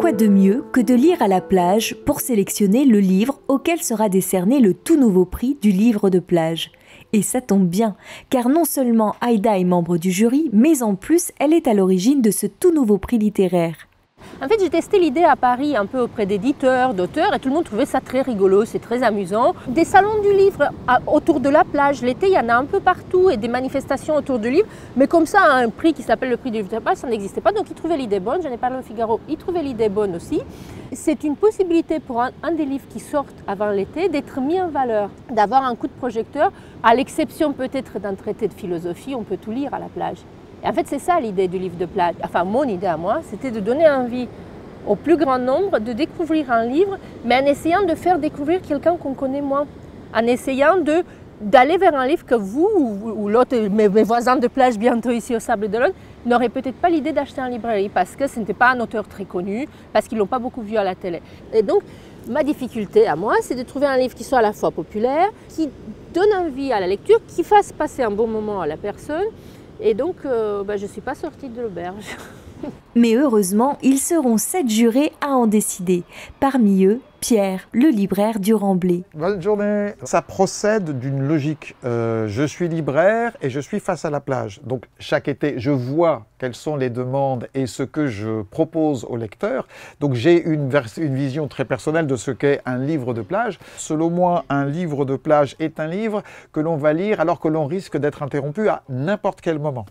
Quoi de mieux que de lire à la plage pour sélectionner le livre auquel sera décerné le tout nouveau prix du livre de plage. Et ça tombe bien, car non seulement Aïda est membre du jury, mais en plus elle est à l'origine de ce tout nouveau prix littéraire. En fait, j'ai testé l'idée à Paris un peu auprès d'éditeurs, d'auteurs, et tout le monde trouvait ça très rigolo, c'est très amusant. Des salons du livre autour de la plage, l'été, il y en a un peu partout, et des manifestations autour du livre. Mais comme ça, un prix qui s'appelle le prix du livre de plage, ça n'existait pas. Donc, ils trouvaient l'idée bonne, j'en ai parlé au Figaro, ils trouvaient l'idée bonne aussi. C'est une possibilité pour un des livres qui sortent avant l'été d'être mis en valeur, d'avoir un coup de projecteur, à l'exception peut-être d'un traité de philosophie, on peut tout lire à la plage. Et en fait, c'est ça l'idée du livre de plage. Enfin, mon idée à moi, c'était de donner envie au plus grand nombre de découvrir un livre, mais en essayant de faire découvrir quelqu'un qu'on connaît moins. En essayant d'aller vers un livre que vous ou l'autre, mes voisins de plage bientôt ici au Sable d'Olonne, n'auraient peut-être pas l'idée d'acheter en librairie parce que ce n'était pas un auteur très connu, parce qu'ils ne l'ont pas beaucoup vu à la télé. Et donc, ma difficulté à moi, c'est de trouver un livre qui soit à la fois populaire, qui donne envie à la lecture, qui fasse passer un bon moment à la personne. Et donc, je ne suis pas sortie de l'auberge. Mais heureusement, ils seront 7 jurés à en décider. Parmi eux, Pierre, le libraire du Remblai. Bonne journée. Ça procède d'une logique. Je suis libraire et je suis face à la plage. Donc chaque été, je vois quelles sont les demandes et ce que je propose au lecteur. Donc j'ai une vision très personnelle de ce qu'est un livre de plage. Selon moi, un livre de plage est un livre que l'on va lire alors que l'on risque d'être interrompu à n'importe quel moment.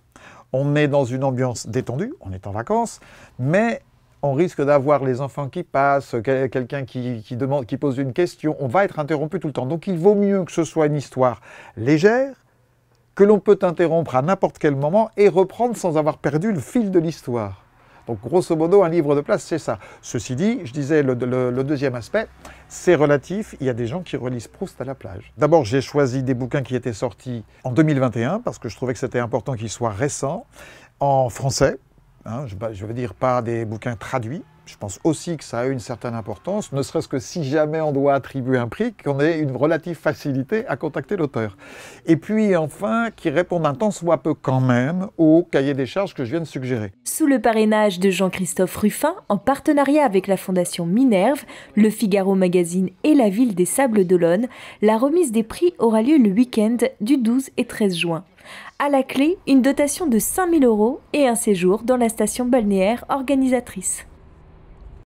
On est dans une ambiance détendue, on est en vacances, mais on risque d'avoir les enfants qui passent, quelqu'un qui pose une question, on va être interrompu tout le temps. Donc il vaut mieux que ce soit une histoire légère, que l'on peut interrompre à n'importe quel moment et reprendre sans avoir perdu le fil de l'histoire. Donc grosso modo, un livre de plage, c'est ça. Ceci dit, je disais, le deuxième aspect, c'est relatif. Il y a des gens qui relisent Proust à la plage. D'abord, j'ai choisi des bouquins qui étaient sortis en 2021, parce que je trouvais que c'était important qu'ils soient récents, en français. Hein, je veux dire, pas des bouquins traduits. Je pense aussi que ça a une certaine importance, ne serait-ce que si jamais on doit attribuer un prix, qu'on ait une relative facilité à contacter l'auteur. Et puis enfin, qui répondent un tant soit peu quand même au cahier des charges que je viens de suggérer. Sous le parrainage de Jean-Christophe Ruffin, en partenariat avec la Fondation Minerve, le Figaro Magazine et la ville des Sables d'Olonne, la remise des prix aura lieu le week-end du 12 et 13 juin. À la clé, une dotation de 5 000 € et un séjour dans la station balnéaire organisatrice.